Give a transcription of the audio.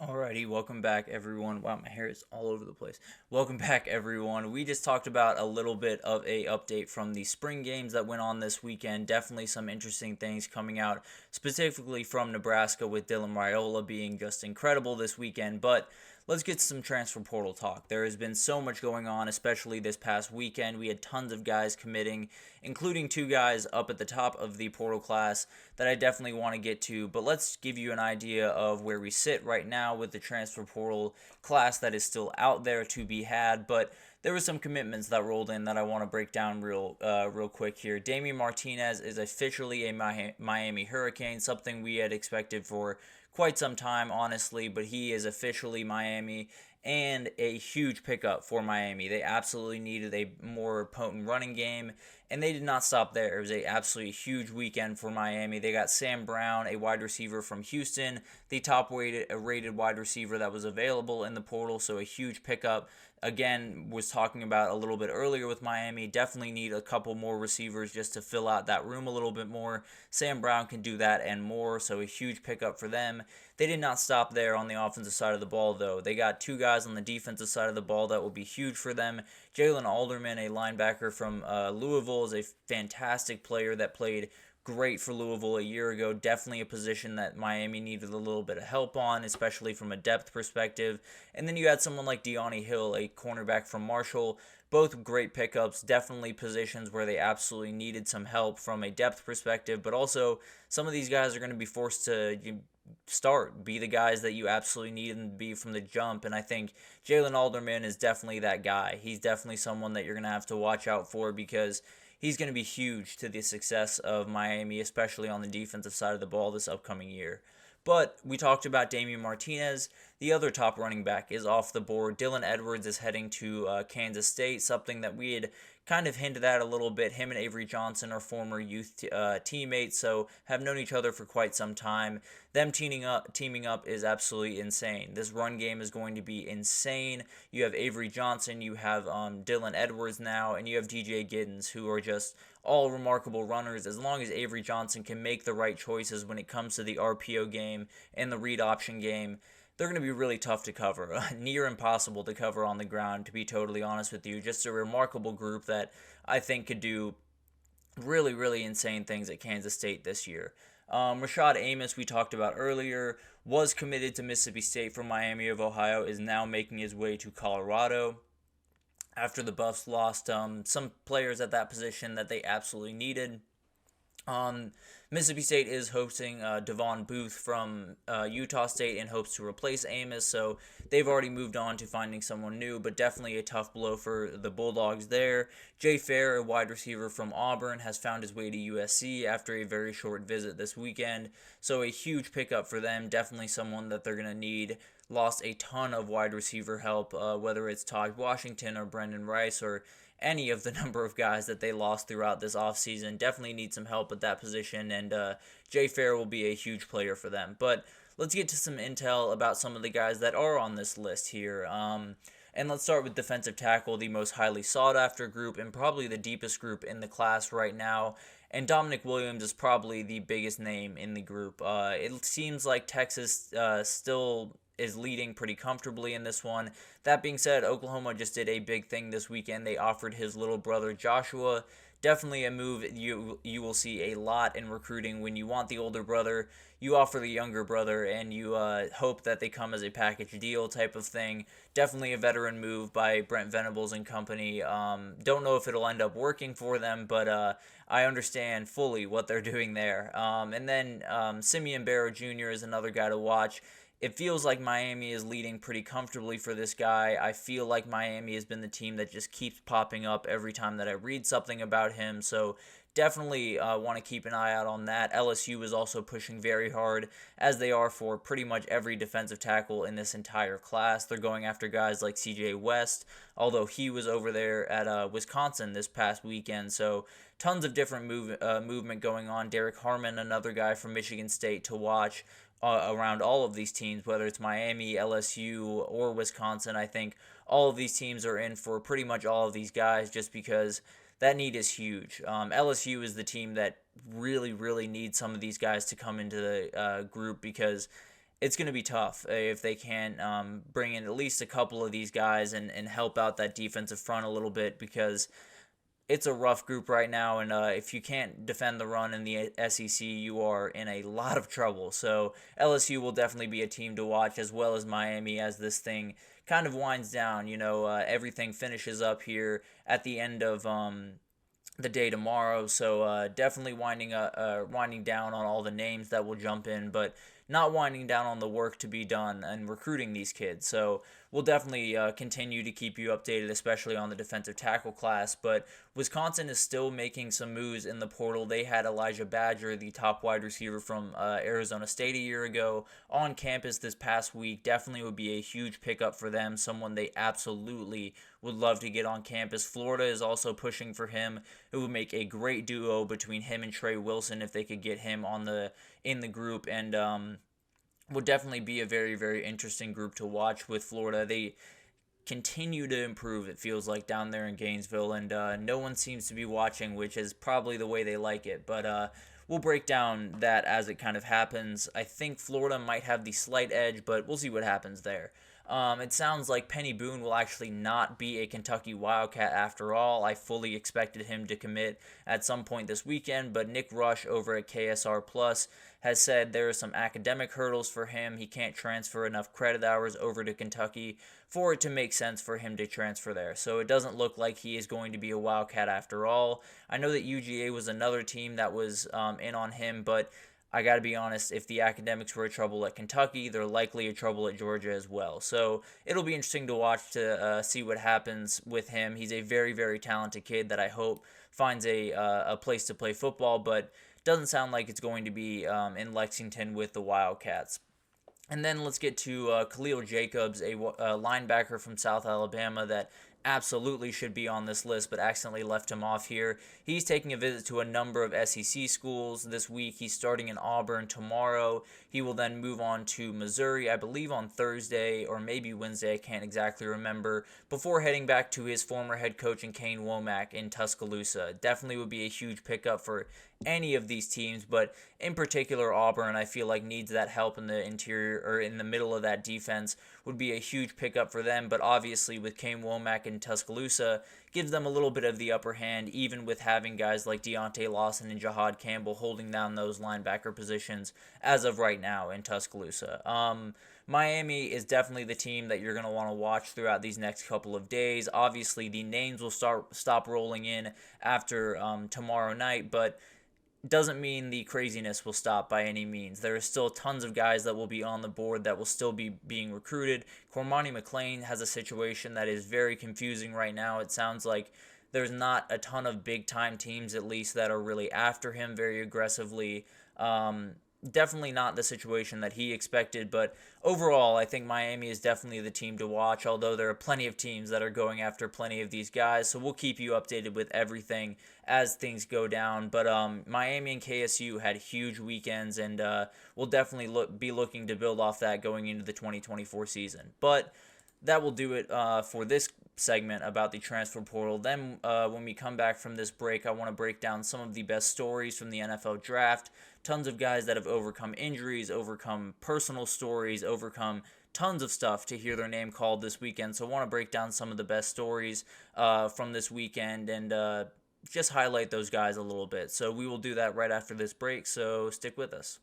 Alrighty, welcome back everyone. Wow, my hair is all over the place. Welcome back everyone. We just talked about a little bit of a update from the spring games that went on this weekend. Definitely some interesting things coming out, specifically from Nebraska with Dylan Raiola being just incredible this weekend. But let's get to some transfer portal talk. There has been so much going on, especially this past weekend. We had tons of guys committing, including two guys up at the top of the portal class that I definitely want to get to. But let's give you an idea of where we sit right now with the transfer portal class that is still out there to be had. But there were some commitments that rolled in that I want to break down real quick here. Damian Martinez is officially a Miami Hurricane, something we had expected for quite some time, honestly, but he is officially Miami and a huge pickup for Miami. They absolutely needed a more potent running game, and they did not stop there. It was a absolutely huge weekend for Miami. They got Sam Brown, a wide receiver from Houston, the top rated wide receiver that was available in the portal, so a huge pickup. Again, was talking about a little bit earlier with Miami. Definitely need a couple more receivers just to fill out that room a little bit more. Sam Brown can do that and more, so a huge pickup for them. They did not stop there on the offensive side of the ball, though. They got two guys on the defensive side of the ball that will be huge for them. Jalen Alderman, a linebacker from Louisville, is a fantastic player that played great for Louisville a year ago. Definitely a position that Miami needed a little bit of help on, especially from a depth perspective. And then you had someone like Deonnie Hill, a cornerback from Marshall. Both great pickups, definitely positions where they absolutely needed some help from a depth perspective, but also some of these guys are going to be forced to be the guys that you absolutely need them to be from the jump. And I think Jalen Alderman is definitely that guy. He's definitely someone that you're going to have to watch out for because he's going to be huge to the success of Miami, especially on the defensive side of the ball this upcoming year. But we talked about Damian Martinez. The other top running back is off the board. Dylan Edwards is heading to Kansas State, something that we had kind of hinted at a little bit. Him and Avery Johnson are former youth teammates, so have known each other for quite some time. Them teaming up is absolutely insane. This run game is going to be insane. You have Avery Johnson, you have Dylan Edwards now, and you have DJ Giddens, who are just all remarkable runners. As long as Avery Johnson can make the right choices when it comes to the RPO game and the read option game, they're going to be really tough to cover. Near impossible to cover on the ground, to be totally honest with you. Just a remarkable group that I think could do really, really insane things at Kansas State this year. Rashad Amos, we talked about earlier, was committed to Mississippi State from Miami of Ohio, is now making his way to Colorado after the Buffs lost some players at that position that they absolutely needed. Mississippi State is hosting Devon Booth from Utah State in hopes to replace Amos, so they've already moved on to finding someone new, but definitely a tough blow for the Bulldogs there. Jay Fair, a wide receiver from Auburn, has found his way to USC after a very short visit this weekend, so a huge pickup for them. Definitely someone that they're going to need. Lost a ton of wide receiver help, whether it's Taj Washington or Brendan Rice or any of the number of guys that they lost throughout this offseason. Definitely need some help at that position, and Jay Fair will be a huge player for them. But let's get to some intel about some of the guys that are on this list here. And let's start with defensive tackle, the most highly sought-after group and probably the deepest group in the class right now. And Dominic Williams is probably the biggest name in the group. It seems like Texas still is leading pretty comfortably in this one. That being said, Oklahoma just did a big thing this weekend. They offered his little brother Joshua. Definitely a move you will see a lot in recruiting. When you want the older brother, you offer the younger brother, and you hope that they come as a package deal type of thing. Definitely a veteran move by Brent Venables and company. Don't know if it'll end up working for them, but I understand fully what they're doing there. And then Simeon Barrow Jr. is another guy to watch. It feels like Miami is leading pretty comfortably for this guy. I feel like Miami has been the team that just keeps popping up every time that I read something about him. So definitely want to keep an eye out on that. LSU is also pushing very hard, as they are for pretty much every defensive tackle in this entire class. They're going after guys like CJ West, although he was over there at Wisconsin this past weekend. So tons of different movement going on. Derek Harmon, another guy from Michigan State to watch. Around all of these teams, whether it's Miami, LSU, or Wisconsin. I think all of these teams are in for pretty much all of these guys just because that need is huge. LSU is the team that really, really needs some of these guys to come into the group because it's going to be tough if they can't bring in at least a couple of these guys and help out that defensive front a little bit, because it's a rough group right now, and if you can't defend the run in the SEC, you are in a lot of trouble. So LSU will definitely be a team to watch, as well as Miami, as this thing kind of winds down. Everything finishes up here at the end of the day tomorrow. So definitely winding down on all the names that will jump in, but not winding down on the work to be done and recruiting these kids. So we'll definitely continue to keep you updated, especially on the defensive tackle class. But Wisconsin is still making some moves in the portal. They had Elijah Badger, the top wide receiver from Arizona State a year ago, on campus this past week. Definitely would be a huge pickup for them, someone they absolutely would love to get on campus. Florida is also pushing for him. It would make a great duo between him and Trey Wilson if they could get him in the group, and would definitely be a very, very interesting group to watch with Florida. They continue to improve, it feels like, down there in Gainesville, and no one seems to be watching, which is probably the way they like it. But we'll break down that as it kind of happens. I think Florida might have the slight edge, but we'll see what happens there. It sounds like Penny Boone will actually not be a Kentucky Wildcat after all. I fully expected him to commit at some point this weekend, but Nick Rush over at KSR Plus has said there are some academic hurdles for him. He can't transfer enough credit hours over to Kentucky for it to make sense for him to transfer there. So it doesn't look like he is going to be a Wildcat after all. I know that UGA was another team that was in on him, but I got to be honest, if the academics were a trouble at Kentucky, they're likely a trouble at Georgia as well. So it'll be interesting to watch to see what happens with him. He's a very, very talented kid that I hope finds a place to play football, but doesn't sound like it's going to be in Lexington with the Wildcats. And then let's get to Khalil Jacobs, a linebacker from South Alabama that absolutely should be on this list, but accidentally left him off here. He's taking a visit to a number of SEC schools this week. He's starting in Auburn tomorrow. He will then move on to Missouri, I believe on Thursday or maybe Wednesday, I can't exactly remember, before heading back to his former head coach in Kane Womack in Tuscaloosa. Definitely would be a huge pickup for any of these teams, but in particular Auburn, I feel like needs that help in the interior or in the middle of that defense. Would be a huge pickup for them, but obviously with Kane Womack in Tuscaloosa gives them a little bit of the upper hand, even with having guys like Deontay Lawson and Jahad Campbell holding down those linebacker positions as of right now in Tuscaloosa. Miami is definitely the team that you're going to want to watch throughout these next couple of days. Obviously, the names will stop rolling in after tomorrow night, but doesn't mean the craziness will stop by any means. There are still tons of guys that will be on the board that will still be being recruited. Cormani McLean has a situation that is very confusing right now. It sounds like there's not a ton of big-time teams, at least, that are really after him very aggressively. Definitely not the situation that he expected, but overall, I think Miami is definitely the team to watch, although there are plenty of teams that are going after plenty of these guys, so we'll keep you updated with everything as things go down. But Miami and KSU had huge weekends, and we'll definitely be looking to build off that going into the 2024 season. But that will do it for this segment about the transfer portal. Then when we come back from this break, I want to break down some of the best stories from the NFL draft. Tons of guys that have overcome injuries, overcome personal stories, overcome tons of stuff to hear their name called this weekend. So I want to break down some of the best stories from this weekend and just highlight those guys a little bit. So we will do that right after this break, so stick with us.